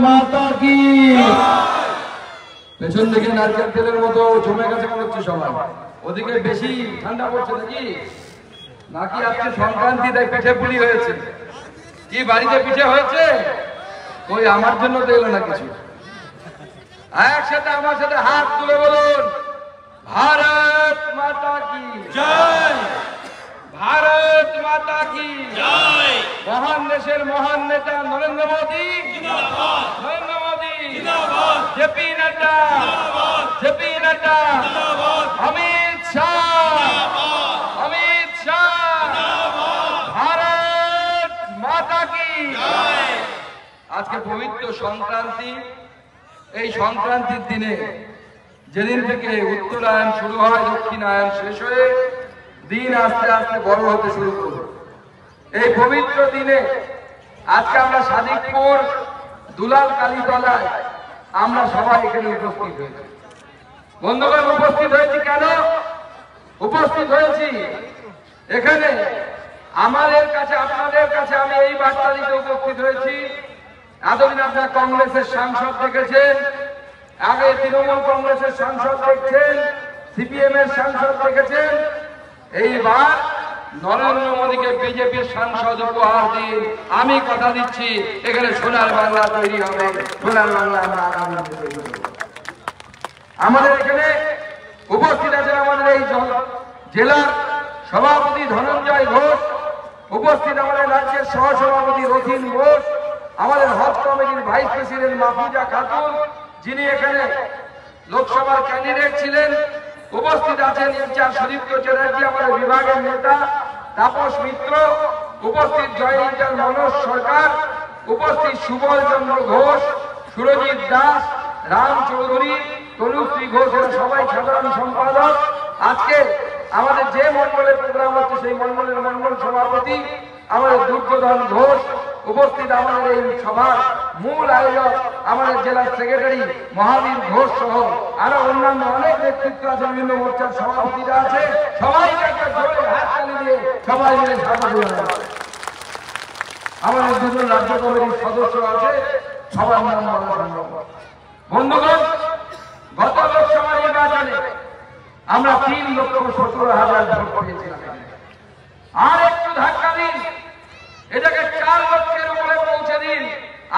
মাতা কি পেছন দিকে নারকেল তেলের মতো জমে গেছে মনে হচ্ছে সবাই। ওদিকে বেশি ঠান্ডা পড়ছে নাকি? নাকি আজকে সংক্রান্তি তাই পিঠে পুলি হয়েছে? কি বাড়িতে পিঠে হয়েছে? ওই আমার জন্য তো এলো না কিছু। একসাথে আমার সাথে হাত তুলে বলুন, ভারত মাতা কি জয়, ভারত মাতা কি জয়। মহান দেশের মহান নেতা নরেন্দ্র মোদী জিন্দাবাদ, নরেন্দ্র মোদী জিন্দাবাদ, জেপি নাড্ডা জিন্দাবাদ, জেপি নাড্ডা জিন্দাবাদ, অমিত শাহ জিন্দাবাদ, অমিত শাহ জিন্দাবাদ, ভারত মাতা কি জয়। আজকে পবিত্র সংক্রান্তি। এই সংক্রান্তির দিনে যেদিন থেকে উত্তরায়ণ শুরু হয়, দক্ষিণায়ণ শেষ হয়ে দিন আস্তে আস্তে বড় হতে শুরু করবে। এই পবিত্র দিনে আজকে আমরা সাদিকপুর দুলাল কালীতলায় আমরা সবাই এখানে উপস্থিত হয়েছি। বন্ধুগণ, উপস্থিত হয়েছি কেন? উপস্থিত হয়েছি এখানে আমাদের কাছে, আপনাদের কাছে আমি এই বার্তা দিতে উপস্থিত হয়েছি। এতদিন আপনারা কংগ্রেসের সাংসদ দেখেছেন, আগে তৃণমূল কংগ্রেসের সাংসদ দেখছেন, সিপিএম এর সাংসদ দেখেছেন। এইবার নরেন্দ্র মোদীকে বিজেপির সাংসদ উপহার দিন। আমি কথা দিচ্ছি এখানে সোনার বাংলা তৈরি হবে, সোনার বাংলা আমরা আগামী দিনে। আমাদের এখানে উপস্থিত আছেন আমাদের এই জেলার সভাপতি ধনঞ্জয় ঘোষ, উপস্থিত আমাদের রাজ্যের সহসভাপতি রথিন ঘোষ, আমাদের হজ কমিটির ভাইস প্রেসিডেন্ট মাহফুজা খাতুন, যিনি এখানে লোকসভার ক্যান্ডিডেট ছিলেন। উপস্থিত আছেন ইনচার্জ সুদীপ্ত চ্যাটার্জি, আমাদের বিভাগের নেতা তাপস মিত্র, উপস্থিত জয়েন্ট ইনচার্জ মনোজ সরকার, উপস্থিত সুবল চন্দ্র ঘোষ, সুরজিৎ দাস, রাম চৌধুরী, তনুশ্রী ঘোষ, এরা সবাই সাধারণ সম্পাদক। আজকে আমাদের যে মন্ডলের প্রোগ্রাম হচ্ছে সেই মন্ডলের মন্ডল সভাপতি আমাদের দুর্যোধন ঘোষ, উপস্থিত আমাদের এই সভার মূল আয়োজক আমাদের জেলার সেক্রেটারি মহাবীর ঘোষ সহ আরো অন্যান্য অনেক নেতৃত্ব আছে, বিভিন্ন মোর্চার সভাপতিরা আছে। সবাইকে একটা জোরে হাততালি দিয়ে সবাই মিলে স্বাগত জানাই। আমাদের দুজন রাজ্য কমিটির সদস্য আছে, সবার নাম বলা সম্ভব। বন্ধুগণ, গত লোকসভা নির্বাচনে আমরা 3,17,000 ভোট পেয়েছিলাম। আর একটু ধাক্কা দিন, এটাকে 4 লক্ষের উপরে পৌঁছে দিন।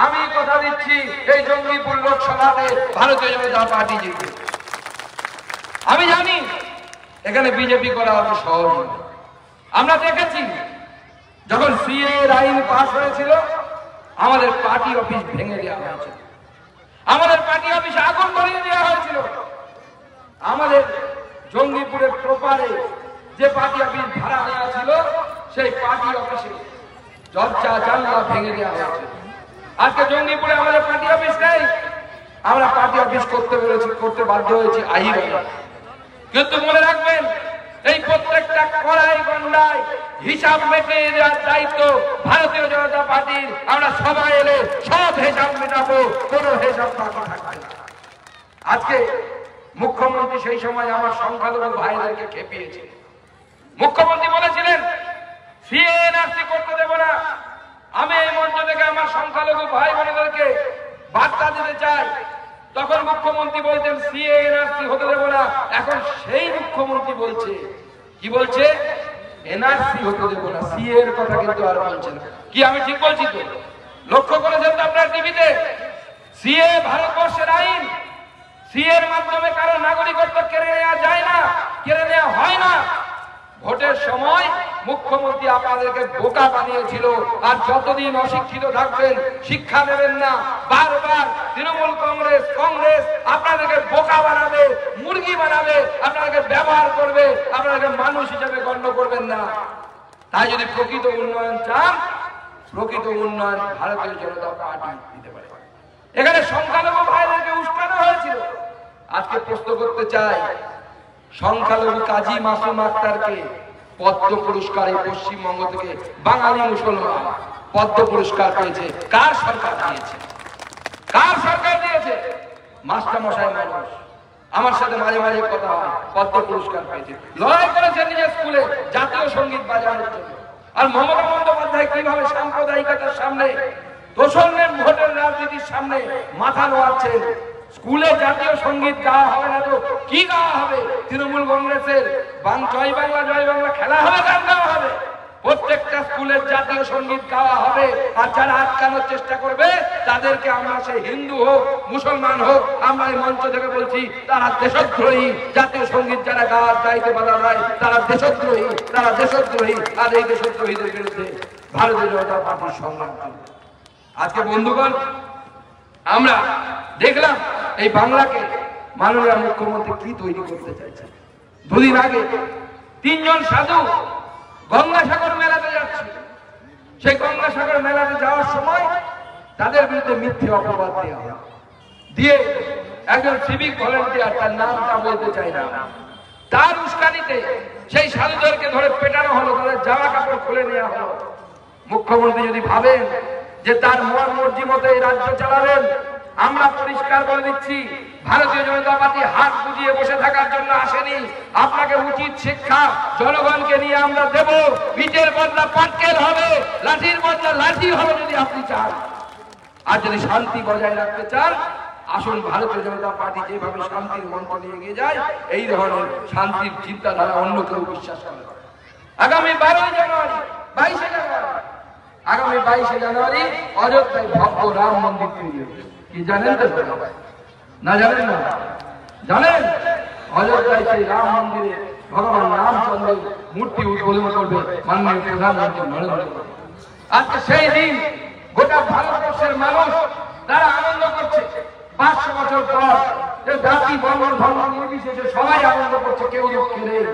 আমি কথা দিচ্ছি এই জঙ্গিপুর লোকসভাতে ভারতীয় জনতা পার্টি জিতবে। আমি জানি এখানে বিজেপি করা অত সহজ নয়। আমরা দেখেছি যখন সিএ আইন পাস হয়েছিল, আমাদের পার্টি অফিস ভেঙে দেওয়া হয়েছিল, আমাদের পার্টি অফিসে আগুন ধরিয়ে দেওয়া হয়েছিল। আমাদের জঙ্গিপুরের প্রপারে যে পার্টি অফিস ভাড়া দেওয়া ছিল, সেই পার্টি অফিসে দরজা জানলা ভেঙে দেওয়া হয়েছে। আজকে জঙ্গিপুরে আমাদের পার্টি অফিস নেই। আমরা পার্টি অফিস করতে বাধ্য হয়েছি আহিরে। কিন্তু মনে রাখবেন, এই প্রত্যেকটা কড়াই গন্ডায় হিসাব মেটে দেওয়ার দায়িত্ব ভারতীয় জনতা পার্টির। আমরা সবাই এলে সব হিসাব মেটাবো, কোনো হিসাব বাকি থাকবে না। আজকে মুখ্যমন্ত্রী সেই সময় আমার সংখ্যালঘু ভাইদেরকে খেপিয়েছে। মুখ্যমন্ত্রী বলেছিলেন সিএনআরসি করতে দেব না। আমি এই মঞ্চ থেকে আমার সংখ্যালঘু ভাই বোনেদেরকে বার্তা দিতে চাই। তখন মুখ্যমন্ত্রী বলতেন সিএনআরসি হতে দেব না। এখন সেই মুখ্যমন্ত্রী বলছে, কি বলছে? এনআরসি হতে দেব না। সিএ এর কথা কিন্তু আর বলছে না। কি আমি ঠিক বলছি তো? লক্ষ্য করেছেন তো আপনার টিভিতে? সিএ ভারতবর্ষের আইন। সিএ এর মাধ্যমে কারো নাগরিকত্ব কেড়ে নেওয়া যায় না, কেড়ে নেওয়া হয় না। ভোটের সময় মুখ্যমন্ত্রী আপনাদেরকে বোকা বানিয়েছিল। আর যতদিন অশিক্ষিত থাকবেন, শিক্ষা নেবেন না, বারবার তৃণমূল কংগ্রেস আপনাদেরকে বোকা বানাবে, মুরগি বানাবে, আপনাদেরকে ব্যবহার করবে, আপনাদেরকে মানুষ হিসেবে গণ্য করবেন না। তাই যদি প্রকৃত উন্নয়ন চান, প্রকৃত উন্নয়ন ভারতীয় জনতা পার্টি দিতে পারে। এখানে সংখ্যালঘু ভাইদেরকে উস্কানো হয়েছিল। আজকে প্রশ্ন করতে চাই, সংখ্যালঘু কাজী মাসুম আক্তারকে পদ্ম পুরস্কার এই পশ্চিমবঙ্গ থেকে বাঙালি মুসলমান পদ্ম পুরস্কার পেয়েছে। কার সরকার দিয়েছে? কার সরকার দিয়েছে? মাস্টারমশাই মানুষ আমার সাথে মাঝে মাঝে কথা হয়, পদ্ম পুরস্কার পেয়েছে। লড়াই করেছে নিজের স্কুলে জাতীয় সঙ্গীত বাজানোর জন্য। আর মমতা বন্দ্যোপাধ্যায় কিভাবে সাম্প্রদায়িকতার সামনে তোষণের ভোটের রাজনীতির সামনে মাথা নোয়াচ্ছেন। স্কুলে জাতীয় সঙ্গীত গাওয়া হবে না তো কি গাওয়া হবে? তৃণমূল কংগ্রেসের জয় বাংলা জয় বাংলা খেলা হবে, গান গাওয়া হবে। প্রত্যেকটা স্কুলের জাতীয় সঙ্গীত গাওয়া হবে। আর যারা আটকানোর চেষ্টা করবে তাদেরকে আমরা, সে হিন্দু হোক মুসলমান হোক, আমরা এই মঞ্চ থেকে বলছি তারা দেশদ্রোহী। জাতীয় সঙ্গীত যারা গাওয়ার দায়িত্বে বাধা দেয় তারা দেশদ্রোহী, তারা দেশদ্রোহী। আর এই দেশদ্রোহীদের বিরুদ্ধে ভারতীয় জনতা পার্টির সংগ্রাম। আজকে বন্ধুগণ, আমরা দেখলাম এই বাংলাকে মাননীয় মুখ্যমন্ত্রী কি তৈরি করতে চাইছে। দুদিন আগে 3 জন সাধু গঙ্গাসাগর মেলাতে যাচ্ছে। সেই গঙ্গাসাগর মেলাতে যাওয়ার সময় তাদের বিরুদ্ধে মিথ্যে অপবাদ দেওয়া হয়, দিয়ে একজন সিভিক ভলেন্টিয়ার, তার নামটা বলতে চাই না, তার উস্কানিতে সেই সাধুদেরকে ধরে পেটানো হলো, তাদের জামা কাপড় খুলে নেওয়া হলো। মুখ্যমন্ত্রী যদি ভাবেন যে তার মন মর্জি মতো এই রাজ্য চালাবেন, আমরা পরিষ্কার বলে দিচ্ছি, ভারতীয় জনতা পার্টি হাত বুঝিয়ে বসে থাকার জন্য আসেনি। আপনাকে উচিত শিক্ষা জনগণকে নিয়ে আমরা দেব। ইটের বদলা পাটকেল হবে, লাঠির বদলা লাঠি হবে যদি আপনি চান। আর যদি শান্তি বজায় রাখতে চান, আসুন ভারতীয় জনতা পার্টি যেভাবে শান্তির মন্ত্র নিয়ে এগিয়ে যায়, এই ধরনের শান্তির চিন্তাধারা অন্য কেউ বিশ্বাস করে। আগামী 12 জানুয়ারি, 22 জানুয়ারি, আগামী 22 জানুয়ারি অযোধ্যায় ভব্য রাম মন্দির তৈরি হবে। কি জানেন তো? না জানেন না? জানেন অযোধ্যায় সেই রাম মন্দিরে ভগবান রামচন্দ্রের মূর্তি উদ্বোধন করবে মাননীয় প্রধানমন্ত্রী নরেন্দ্র মোদী। আজকে সেই দিন গোটা ভারতবর্ষের মানুষ তারা আনন্দ করছে। 500 বছর পর জাতি বর্ণ ধর্ম নির্বিশেষে সবাই আনন্দ করছে, কেউ দুঃখে নেই।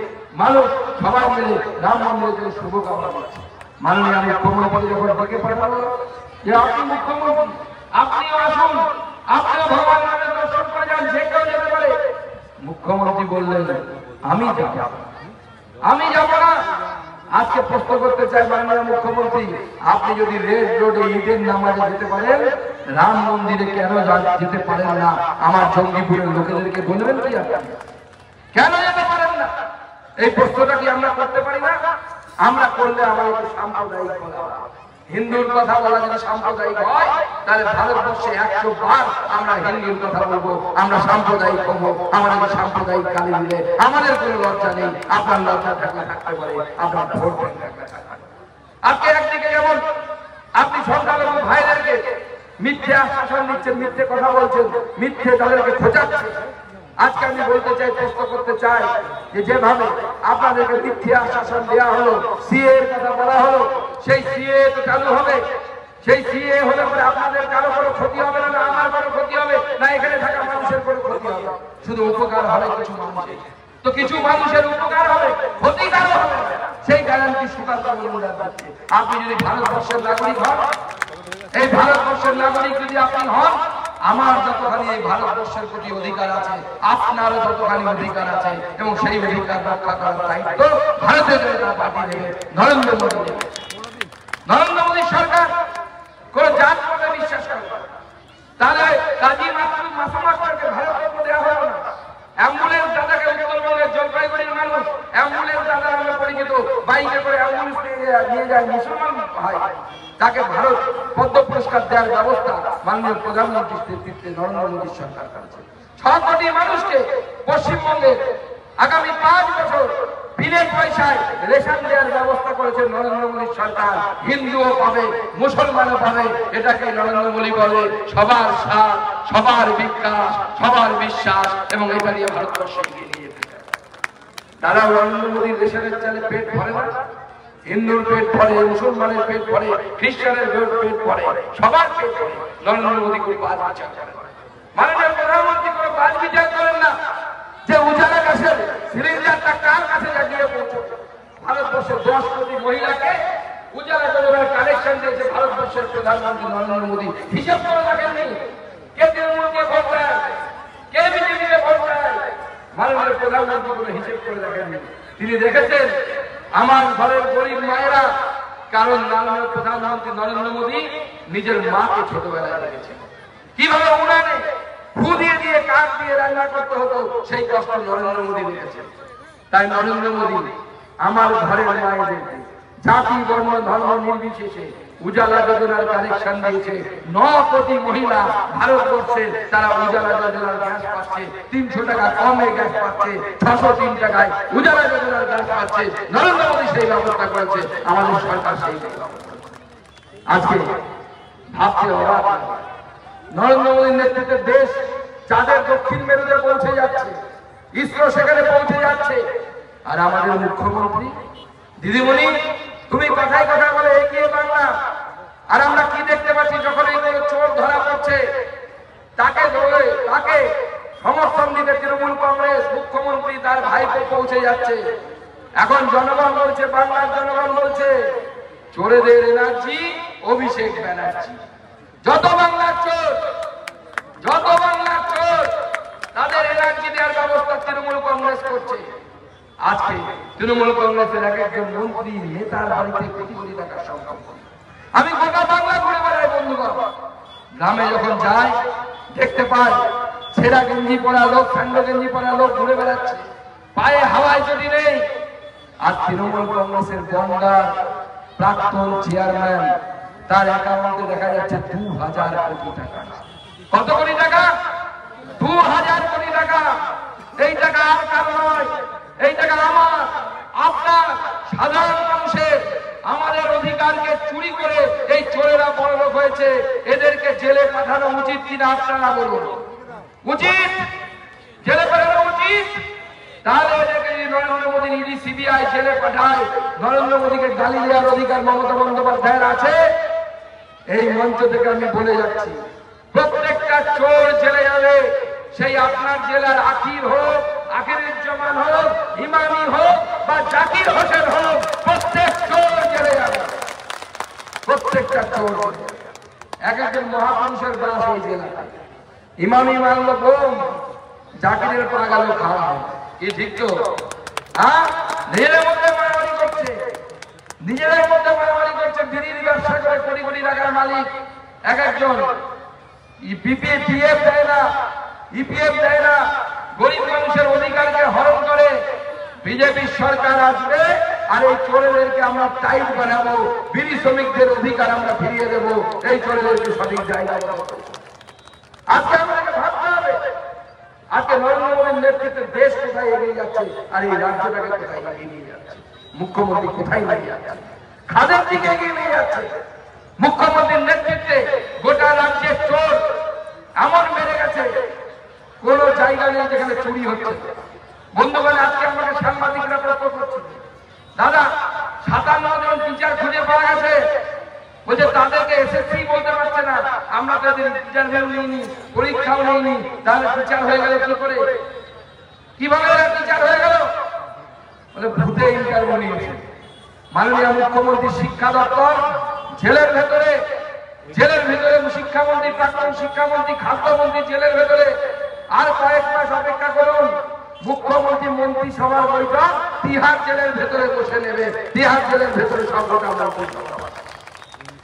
মানুষ সবাই মিলে রাম মন্দিরের জন্য শুভকামনা করছে। মাননীয় মুখ্যমন্ত্রী যখন ডেকে পাঠানো যে আপনি মুখ্যমন্ত্রী, আপনিও আসুন, আপনিও ভগবান রামের দর্শন করে যান, যে কেউ যেতে পারে। মুখ্যমন্ত্রী বললেন আমি যাব না। আজকে প্রশ্ন করতে চাই মাননীয় মুখ্যমন্ত্রী, আপনি যদি রেড রোডে ঈদের নামাজে যেতে পারেন, রাম মন্দিরে কেন যেতে পারেন না? আমার জঙ্গিপুরের লোকেদেরকে বলবেন কি আপনি কেন যেতে পারেন না? এই প্রশ্নটা কি আমরা করতে পারি না? আমরা করলে আমাদের সাম্প্রদায়িক বলা, হিন্দুর কথা বলা যদি সাম্প্রদায়িক হয়, তাহলে ভারতবর্ষে 100 বার আমরা হিন্দুর কথা বলবো, আমরা সাম্প্রদায়িক হবো। আমাদের সাম্প্রদায়িক গালি দিলে আমাদের কোনো লজ্জা নেই। আপনার লজ্জা থাকলে থাকতে পারে, আপনার ভোট আজকে একদিকে যেমন আপনি সংখ্যালঘু ভাইদেরকে মিথ্যে আশ্বাসন দিচ্ছেন, মিথ্যে কথা বলছেন, মিথ্যে তাদেরকে খোঁচাচ্ছেন। আজকে আমি বলতে চাই, প্রশ্ন করতে চাই যে যেভাবে আপনাদেরকে মিথ্যে আশ্বাসন দেওয়া হলো, সিএ এর কথা বলা হলো, সেই সিএ তো চালু হবে। সেই সিএ হলে পরে আপনাদের কারো কোনো ক্ষতি হবে না, আমার কোনো ক্ষতি হবে না, এখানে থাকা মানুষের কোনো ক্ষতি হবে, শুধু উপকার হবে কিছু মানুষের। তো কিছু মানুষের উপকার হবে, ক্ষতিকার হবে, সেই গ্যারান্টি স্বীকার করতে। আপনি যদি ভারতবর্ষের নাগরিক হন, এই ভারতবর্ষের নাগরিক যদি আপনি হন, আমার যতখানি এই ভারতবর্ষের প্রতি অধিকার আছে, আপনারও ততখানি অধিকার আছে, এবং সেই অধিকার রক্ষা করার দায়িত্ব ভারতীয় জনতা পার্টি নেবে, নরেন্দ্র মোদী নেবে। নরেন্দ্র মোদী সরকার কোন জাতপাতে বিশ্বাস করে, তাহলে কাজী মাসুমাকে ভারতরত্ন দেওয়া হবে না। অ্যাম্বুলেন্স দাদাকে উত্তরবঙ্গের জলপাইগুড়ির মানুষ অ্যাম্বুলেন্স দাদা নামে পরিচিত, বাইকে করে অ্যাম্বুলেন্স নিয়ে যায় মুসলমান ভাই, তাকে ভারত পদ্ম পুরস্কার দেওয়ার ব্যবস্থা মাননীয় প্রধানমন্ত্রীর নেতৃত্বে নরেন্দ্র মোদীর সরকার করেছে। 6 কোটি মানুষকে পশ্চিমবঙ্গের আগামী 5 বছর বিনা পয়সায় রেশন দেওয়ার ব্যবস্থা করেছে নরেন্দ্র মোদীর সরকার। হিন্দুও পাবে, মুসলমানও পাবে। এটাকে নরেন্দ্র মোদী বলে সবার সাথ, সবার বিকাশ, সবার বিশ্বাস, এবং এটা নিয়ে ভারতবর্ষ এগিয়ে নিয়ে যেতে চায়। তারা নরেন্দ্র মোদীর রেশনের চালে পেট ভরে না, হিন্দুর পেট ভরে, মুসলমানের পেট ভরে, খ্রিস্টানের পেট ভরে, সবার পেট ভরে। নরেন্দ্র মোদী কোনো বাজ বিচার করেন না, মাননীয় প্রধানমন্ত্রী কোনো বাজ বিচার করেন না যে উজালা গ্যাসের সিলিন্ডারটা কার কাছে গিয়ে পৌঁছবে। ভারতবর্ষের 10 কোটি মহিলাকে উজালা যোজনার কানেকশন দিয়েছে ভারতবর্ষের প্রধানমন্ত্রী নরেন্দ্র মোদী। হিসাব করে দেখেননি কে তৃণমূলকে ভোট দেয়, কে বিজেপিকে ভোট দেয়। মাননীয় প্রধানমন্ত্রী কোনো হিসেব করে দেখেননি। তিনি দেখেছেন আমার ঘরের গরিব মায়েরা, কারণ মাননীয় প্রধানমন্ত্রী নরেন্দ্র মোদী নিজের মাকে ছোটবেলায় দেখেছেন কিভাবে উনানে ফু দিয়ে দিয়ে কাঠ দিয়ে রান্না করতে হতো, সেই কষ্ট নরেন্দ্র মোদী দেখেছেন। তাই নরেন্দ্র মোদী আমার ঘরের মায়েদেরকে জাতি বর্ণ ধর্ম নির্বিশেষে উজালা যোজনার কানেকশন দিয়েছে। 9 কোটি মহিলা ভারতবর্ষে তারা উজালা যোজনার গ্যাস পাচ্ছে, 300 টাকা কমে গ্যাস পাচ্ছে, 603 টাকায় উজালা যোজনার গ্যাস পাচ্ছে। নরেন্দ্র মোদী সেই ব্যবস্থা করেছে, আমাদের সরকার সেই ব্যবস্থা। আজকে ভাবতে অবাক, নরেন্দ্র মোদীর নেতৃত্বে দেশ চাঁদের দক্ষিণ মেরুতে পৌঁছে যাচ্ছে, ইসরো সেখানে পৌঁছে যাচ্ছে। আর আমাদের মুখ্যমন্ত্রী দিদিমণি তুমি কথায় কথা বলে এগিয়ে বাংলা, আর আমরা কি দেখতে পাচ্ছি, যখন এই চোর ধরা পড়ছে তাকে সমর্থন দিতে তৃণমূল কংগ্রেস, মুখ্যমন্ত্রী তার ভাইপো পৌঁছে যাচ্ছে। এখন জনগণ বলছে, বাংলার জনগণ বলছে চোরেদের এনার্জি অভিষেক ব্যানার্জি। যত বাংলার চোর তাদের এনার্জি দেওয়ার ব্যবস্থা তৃণমূল কংগ্রেস করছে। আজকে তৃণমূল কংগ্রেসের এক একজন মন্ত্রী নেতার বাড়িতে কোটি কোটি টাকার সম্পত্তি। আমি গোটা বাংলা ঘুরে বেড়াই বন্ধুগণ, গ্রামে যখন যাই দেখতে পাই ছেঁড়া গেঞ্জি পরা লোক, ঠান্ডা গেঞ্জি পরা লোক ঘুরে বেড়াচ্ছে, পায়ে হাওয়ায় চটি নেই। আর তৃণমূল কংগ্রেসের গঙ্গার প্রাক্তন চেয়ারম্যান, তার অ্যাকাউন্টে দেখা যাচ্ছে 2000 কোটি টাকা। কত কোটি টাকা? 2000 কোটি টাকা। এই টাকা আর কার নয়, এই টাকা আমার, আপনার, সাধারণ মানুষের। আমাদের অধিকারকে চুরি করে এই চোরেরা বড়লোক হয়েছে, এদেরকে জেলে পাঠানো উচিত কিনা আপনারা বলুন? উচিত, জেলে পাঠানো উচিত। তাহলে এদেরকে যদি নরেন্দ্র মোদী ইডি সিবিআই জেলে পাঠায়, নরেন্দ্র মোদীকে গালি দেওয়ার অধিকার মমতা বন্দ্যোপাধ্যায়ের আছে। এই মঞ্চ থেকে আমি বলে যাচ্ছি, প্রত্যেকটা চোর জেলে যাবে, সেই আপনার জেলার আকির হোক, আকিরুজ্জামান হোক, ইমামি হোক বা জাকির হোসেন হোক, প্রত্যেক চোর জেলে যাবে, প্রত্যেকটা চোর। এক একজন মহাপুরুষের বাস এই জেলায়। ইমামি মানল বোম, জাকিরের পা গেল খাওয়া। কি ঠিক তো? হ্যাঁ, নিজেদের মধ্যে মারামারি করছে, নিজেদের মধ্যে মারামারি করছে। বিড়ির ব্যবসা করে কোটি কোটি টাকার মালিক এক একজন। বিপিএফ দেয় না, ইপিএফ দেয় না, গরিব মানুষের অধিকারকে হরণ করে। বিজেপির সরকার আসবে আর এই চোরেদেরকে আমরা টাইট বানাবো, বিড়ি শ্রমিকদের অধিকার আমরা ফিরিয়ে দেবো, এই চোরেদেরকে সঠিক জায়গায় দেবো। আজকে আমাদেরকে ভাবতে হবে, আজকে নরেন্দ্র মোদীর নেতৃত্বে দেশ কোথায় এগিয়ে যাচ্ছে আর এই রাজ্যটাকে কোথায় এগিয়ে নিয়ে যাচ্ছে, মুখ্যমন্ত্রী কোথায় নিয়ে যাচ্ছে, খাদের দিকে এগিয়ে নিয়ে যাচ্ছে। মুখ্যমন্ত্রীর নেতৃত্বে গোটা রাজ্যের চোর এমন বেড়ে গেছে, কোন জায়গা নেই যেখানে চুরি হচ্ছে। বন্ধুগণ, আজকে আমাকে সাংবাদিকরা প্রশ্ন করছে, দাদা 57 জন টিচার খুঁজে পাওয়া গেছে, বলছে তাদেরকে এসএসসি বলতে পারছে না, আমরা তাদের ইন্টারভিউ নিইনি, পরীক্ষাও নিইনি, তাহলে টিচার হয়ে গেল কি করে? কিভাবে টিচার হয়ে গেল? বলে ভূতে ইন্টারভিউ নিয়েছে। মাননীয় মুখ্যমন্ত্রী শিক্ষা দপ্তর জেলের ভেতরে শিক্ষামন্ত্রী, প্রাক্তন শিক্ষামন্ত্রী, খাদ্যমন্ত্রী জেলের ভেতরে। আর কয়েক মাস অপেক্ষা করুন, মুখ্যমন্ত্রী মন্ত্রিসভার বৈঠক তিহার জেলের ভেতরে বসে নেবে, তিহার জেলের ভেতরে সব গোটা মন্ত্রিসভা।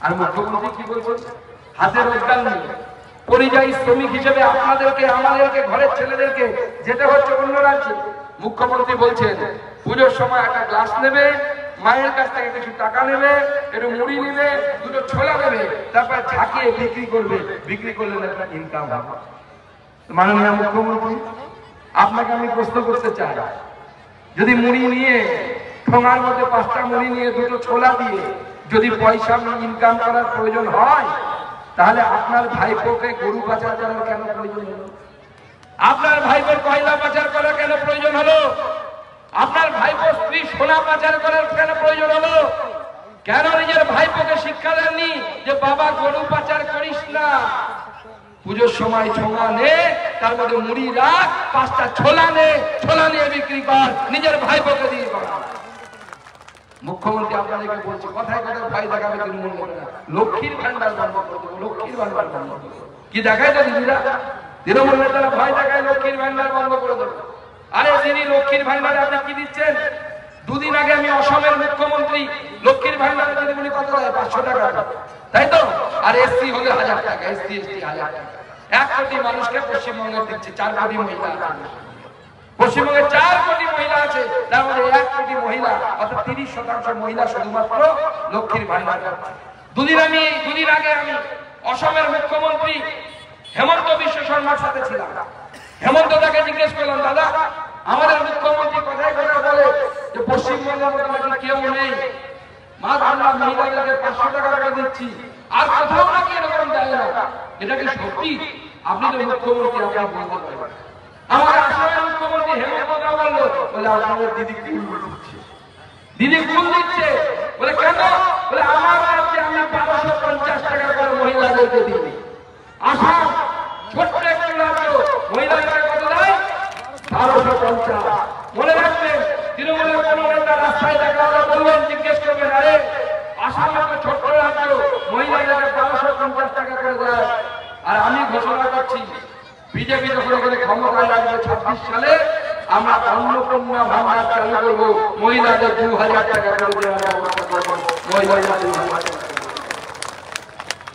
আর মুখ্যমন্ত্রী কি বলছেন? হাতে রোজগার নেই, পরিযায়ী শ্রমিক হিসেবে আপনাদেরকে, আমাদেরকে, ঘরের ছেলেদেরকে যেতে হচ্ছে অন্য রাজ্যে। মুখ্যমন্ত্রী বলছেন পুজোর সময় একটা গ্লাস নেবে, মায়ের কাছ থেকে কিছু টাকা নেবে, একটু মুড়ি নেবে, দুটো ছোলা নেবে, তারপর ঝাঁকিয়ে বিক্রি করবে, বিক্রি করলে একটা ইনকাম হবে। মাননীয় মুখ্যমন্ত্রী, আপনাকে আমি প্রশ্ন করতে চাই, যদি মুড়ি নিয়ে, ঠোঙার মধ্যে 5টা মুড়ি নিয়ে দুটো ছোলা দিয়ে যদি পয়সা ইনকাম করার প্রয়োজন হয়, তাহলে আপনার ভাইপোকে গরু পাচার করার কেন প্রয়োজন হলো? আপনার ভাইপোর কয়লা পাচার করার কেন প্রয়োজন হলো? আপনার ভাইপোর স্ত্রী সোনা পাচার করার কেন প্রয়োজন হলো? কেন নিজের ভাইপোকে শিক্ষা দেননি যে বাবা গরু পাচার করিস না, পুজোর সময় ছোঙা নে, তার মধ্যে মুড়ি রাখ, 5টা ছোলা নে, ছোলা নিয়ে বিক্রি কর, নিজের ভাইপোকে দিয়ে কর। মুখ্যমন্ত্রী আপনাদেরকে বলছে, কথায় কথায় ভয় দেখাবে তৃণমূল নেতারা, লক্ষ্মীর ভান্ডার বন্ধ করে দেবো, লক্ষ্মীর ভান্ডার বন্ধ করে দেবো। কি দেখায় তো দিদিরা? তৃণমূল নেতারা ভয় দেখায় লক্ষ্মীর ভান্ডার বন্ধ করে দেবো। আরে দিদি, লক্ষ্মীর ভান্ডারে আপনি কি দিচ্ছেন? 2 দিন আগে আমি অসমের মুখ্যমন্ত্রী, লক্ষ্মীর ভান্ডারে দিদিমণি কত দেয়? 500 টাকা, তাই তো? আর এসসি হলে 1000 টাকা, এসসি এসটি 1000 টাকা। 1 কোটি মানুষকে পশ্চিমবঙ্গে দিচ্ছে, 4 কোটি মহিলা আছে পশ্চিমবঙ্গে, 4 কোটি মহিলা আছে, তার মধ্যে 1 কোটি মহিলা, অর্থাৎ 30% মহিলা শুধুমাত্র লক্ষ্মীর ভান্ডার পাচ্ছে। দুদিন আগে আমি অসমের মুখ্যমন্ত্রী হেমন্ত বিশ্ব শর্মার সাথে ছিলাম। হেমন্ত দাকে জিজ্ঞেস করলাম, দাদা আমাদের মুখ্যমন্ত্রী কথায় কথায় বলে যে পশ্চিমবঙ্গের মতো কেউ নেই, মা বাংলা মহিলাদেরকে 500 টাকা করে দিচ্ছি, আর কোথাও নাকি এরকম দেয় না, এটা কি সত্যি? আপনি তো মুখ্যমন্ত্রী, আপনি বলতে পারেন। আমার আসামের মুখ্যমন্ত্রী হেমন্ত দা বললো, বলে আপনাদের দিদি কুল দিচ্ছে, দিদি কুল দিচ্ছে। বলে কেন? বলে আমার রাজ্যে আমি 1250 টাকা করে মহিলাদেরকে দিই। আসাম ছোট্ট একটি রাজ্য, মহিলাদের কত দেয়? 1250। মনে রাখবেন, তৃণমূলের কোনো নেতা রাস্তায় দেখা হলে বলবেন, জিজ্ঞেস করবেন, আরে আসাম একটা ছোট্ট রাজ্য, মহিলাদের 1250 টাকা করে দেয়। আর আমি ঘোষণা করছি, বিজেপি যখন এখানে ক্ষমতায় আসবে 26 সালে, আমরা অন্নপূর্ণা ভান্ডার চালু করবো, মহিলাদের 2000 টাকা করে দেওয়া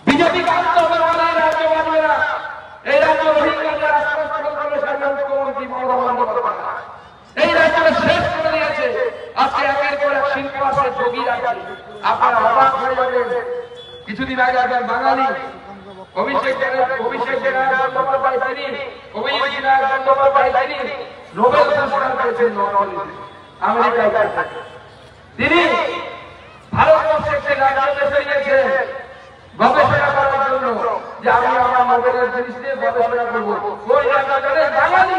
বিজেপি কান্ত হবে না, রাজ্য বাঁচবে না। এই রাজ্য রোহিঙ্গাদের আশ্রয়স্থল করে সাধারণ মুখ্যমন্ত্রী মমতা বন্দ্যোপাধ্যায় এই রাজ্যকে শেষ করে দিয়েছে। আজকে একের পর এক শিল্প আছে, যোগী রাজ্য। আপনারা অবাক হয়ে যাবেন, কিছুদিন আগে একজন বাঙালি অভিষেক বন্দ্যোপাধ্যায় তিনি নোবেল পুরস্কার পেয়েছেন আমেরিকায়। তিনি ভারতবর্ষে একটি রাজ্য বেছে নিয়েছেন গবেষণা করার জন্য, যে আমি আমার নোবেলের জিনিস নিয়ে গবেষণা করবো। ওই রাজ্যের বাঙালি,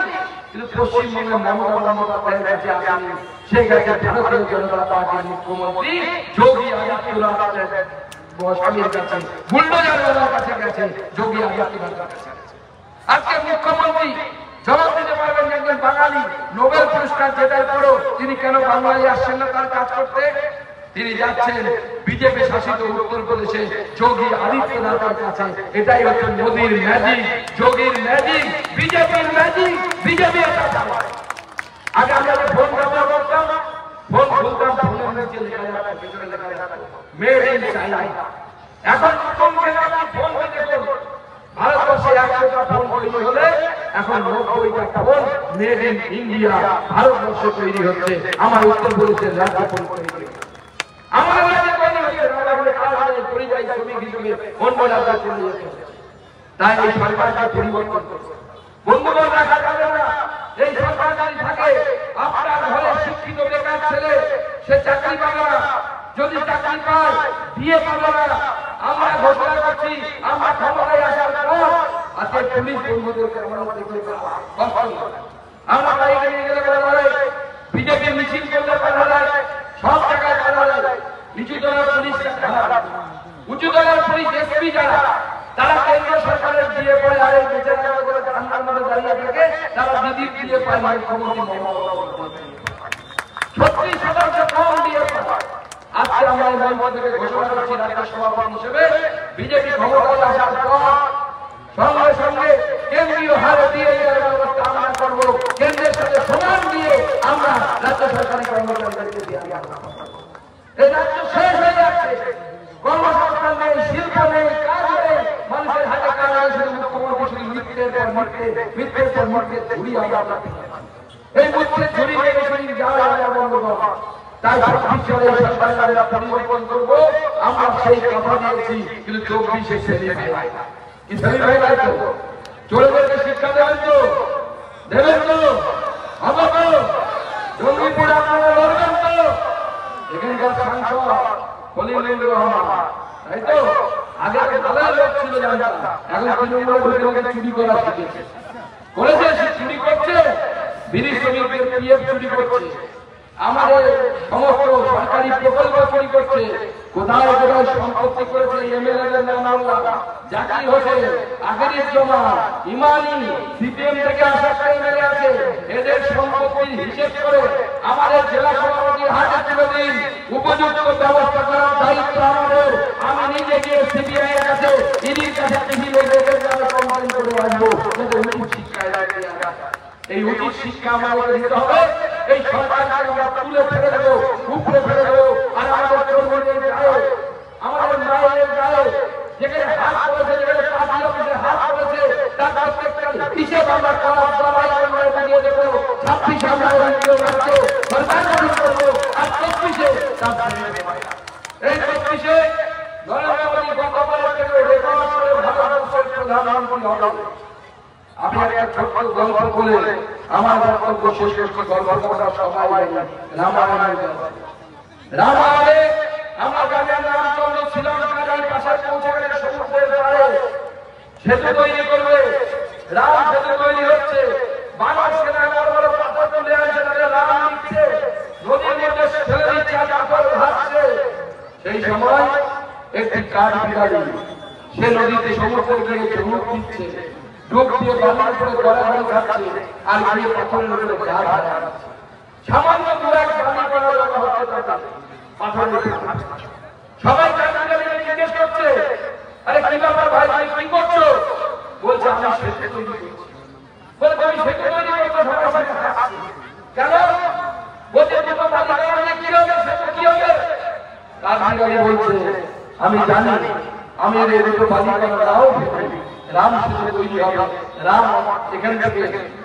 কিন্তু পশ্চিমবঙ্গের মমতা বন্দ্যোপাধ্যায়ের কাছে আসেনি, সেই কাছে ভারতীয় জনতা পার্টির মুখ্যমন্ত্রী যোগী আদিত্যনাথের স্বামীর কাছে, বুলডোজার কাছে গেছে, যোগী আদিত্যনাথের কাছে। আজকে মুখ্যমন্ত্রী জবাব দিতে পারবেন যে একজন বাঙালি নোবেল পুরস্কার জেতার পরও তিনি কেন বাংলায় আসছেন না তার কাজ করতে? তিনি যাচ্ছেন বিজেপি শাসিত উত্তরপ্রদেশে যোগী আদিত্যনাথের কাছে। এটাই হচ্ছে মোদীর ম্যাজিক, যোগীর ম্যাজিক, বিজেপির ম্যাজিক। বিজেপি আগে আমরা ফোন ব্যবহার করতাম, ফোন খুলতাম, ফোনের নিচে লেখা যাচ্ছে, পেছনে লেখা যাচ্ছে মেড ইন চাইনা। এখন ফোন দেখুন, ভারতবর্ষে 100টা ফোন তৈরি হলে এখন 90টা ফোন মেড ইন ইন্ডিয়া ভারতবর্ষে তৈরি হচ্ছে। আমার উত্তরপ্রদেশের রাজ্য ফোন তৈরি হচ্ছে, আমার রাজ্যে তৈরি হচ্ছে, পরিযায়ী শ্রমিক হিসেবে অন্য রাজ্যে চলে যেতে। তাই এই সরকারকে পরিবর্তন করতে বন্ধুগণ রাখা যাবে না। এই সরকার যদি থাকে, আপনার ঘরে শিক্ষিত বেকার ছেলে সে চাকরি পাবে না, যদি চাকরি পায় বিয়ে পাবে না। আমরা ঘোষণা করছি, আমরা ক্ষমতায় আসার পর আজকে পুলিশ বন্ধুদেরকে আমরা বাইকে নিয়ে গেলে বিজেপি মিছিল করলে বাধা দেয়, সব জায়গায় বাধা দেয়। নিচু দলের পুলিশ, উঁচু দলের পুলিশ এসপি যারা, তারা কেন্দ্র সরকারের দিয়ে পড়ে, আর এই বেঁচে যাওয়া করে ঠান্ডার মধ্যে দাঁড়িয়ে থাকে, তারা দিদির দিয়ে পায় মুখ্যমন্ত্রী 36% কম দিয়ে পায়। আজকে আমরা এই মঞ্চ থেকে ঘোষণা করছি, রাজ্য সভাপতি হিসেবে বিজেপি ক্ষমতায় আসার পর সঙ্গে সঙ্গে কেন্দ্রীয় হারে দিয়ে ব্যবস্থা আমরা করবো। কেন্দ্রের সাথে সমান দিয়ে আমরা রাজ্য সরকারি কর্মচারীদেরকে দিয়ে এই রাজ্য শেষ হয়ে যাচ্ছে, কর্মসংস্থান নেই, শিল্প নেই, কাজ নেই, মানুষের হাতে কাজ নেই, শুধু মুখ্যমন্ত্রী শুধু মিথ্যের পর মিথ্যে ঘুরিয়ে আমরা এই মিথ্যে ঘুরিয়ে যাওয়া বন্ধ করবো। তাই 26 সালে এই সরকারের পরিবর্তন করবো, আমরা সেই কথা দিয়েছি, কিন্তু 24-এ ছেলে ভাই কি ছেলে ভাই নাই তো? চোরদেরকে শিক্ষা দেবেন তো? দেবেন তো? হবে তো? জঙ্গিপুর আপনারা লড়বেন তো? এখানকার সাংসদ খলিলুর রহমান, তাই তো? আগে ভালো লোক ছিল জানতাম, এখন তৃণমূলের লোকে চুরি করা শিখেছে, করেছে, চুরি করছে, বিড়ি শ্রমিকদের পিএফ চুরি করছে, আমাদের সমস্ত সরকারি প্রকল্প চুরি করছে, কোথায় কোথায় সম্পত্তি করেছে। এমএলএদের নাম আল্লাহ জাকির হোসেন, আগের জমা, ইমানি, সিপিএম থেকে আসা এমএলএ আছে, এদের সম্পত্তির হিসেব করে আমাদের জেলা সভাপতির হাতে তুলে দিন। উপযুক্ত ব্যবস্থা করার দায়িত্ব আমাদের। আমি নিজে গিয়ে সিবিআই এর কাছে, ইডির কাছে চিঠি লিখে কমপ্লেন করে আসবো, কিন্তু উচিত শিক্ষায় এই উচিত শিক্ষা আমাদের দিতে হবে। এই সরকারকে আমরা তুলে ফেলে দেবো, উপরে ফেলে দেবো। আর আমাদের তরুণদের গায়ে, আমাদের মায়ের গায়ে যেখানে হাত পড়েছে, যেখানে পার্টি অফিসে হাত পড়েছে, তার প্রত্যেকটা হিসেব আমরা করার সবাই আমরা দিয়ে দেবো। 26 আমরা সরকার গঠন করবো, আর 24-এ এই 24-এ কি হবে? আমি একটা ছোট্ট গল্প বলে আমার বক্তব্য শেষ করছি। গল্পটা সবাই জানেন, রামায়ণের গল্প। রামায়ণে আমার গাজা রামচন্দ্র শ্রীলঙ্কার পাশে পৌঁছে গেলে সমুদ্রের পাড়ে সেতু তৈরি করবে। রাম সেতু তৈরি হচ্ছে, বানর সেনা বড় বড় পাথর তুলে আনছে, তাদের রাম লিখছে, নদীর মধ্যে ফেলে দিচ্ছে, আর পাথর ভাসছে। সেই সময় একটি কাঠ বিড়ালি সে নদীতে সমুদ্রে গিয়ে ঝুঁক দিচ্ছে, ডুব দিয়ে বালির উপরে গড়াগড়ি খাচ্ছে, আর গিয়ে পাথরের উপরে গা ঝাড়াচ্ছে। সামান্য দূরে এক বালি করা রাখা হচ্ছে তাকে পাথরের উপরে। সবাই কাঠ বিড়ালিকে জিজ্ঞেস করছে, আরে কি ব্যাপার ভাই, ভাই কি করছো? বলছে আমি সেতু তৈরি করছি। বলে তুমি সেতু তৈরি করছো, সবাই হাসছে। কেন? বলছে দুটো বালি কারণে কি হবে, সেতু কি হবে? কাঠ বিড়ালি বলছে আমি জানি, আমি এই দুটো বালি কারণেও রাম সেতু তৈরি হবে। রাম এখান থেকে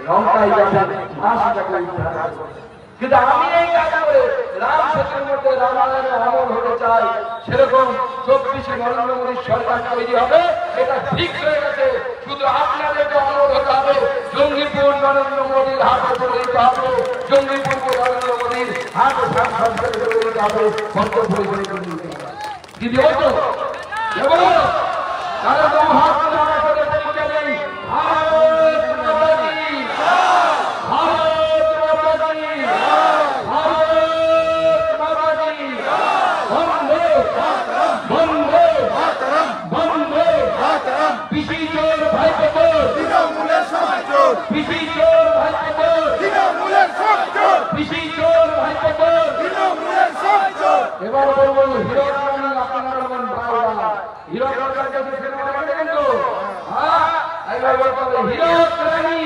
লঙ্কায় যাবে, মাসিটাকে উদ্ধার করবে। কিন্তু আমি এই কাজ করে রাম সেতুর মধ্যে রামায়ণের আমল হতে চাই, সেরকম 24শে নরেন্দ্র মোদীর সরকার তৈরি হবে, এটা ঠিক হয়ে গেছে। শুধু আপনাদেরকে অনুরোধ হতে হবে, জঙ্গিপুর নরেন্দ্র মোদীর হাতে তুলে দিতে হবে, জঙ্গিপুর নরেন্দ্র মোদীর হাতে সংসদে তুলে দিতে হবে, বক্তব্য করে দিতে হবে। দিদি হতো এবং তারা তো হাত তুলে আমার সাথে পরিচয় নেই। ভারত মাতা কি জয়, ভারত মাতা কি জয়, ভারত মাতা কি জয়। বন্দে বন্দে বন্দে পিসিচোর ভাইপো, তৃণমূলের সমাজচোর, পিসিচোর ভাইপো, তৃণমূলের সমাজচোর, পিসিচোর ভাইপো, তৃণমূলের সমাজচোর। এবার বলবো হিরো রানী, আপনারা বলবেন বাবা হিরো রানীর কাছে সিনেমা দেখেন তো? হ্যাঁ, এবার বলবো হিরো রানী।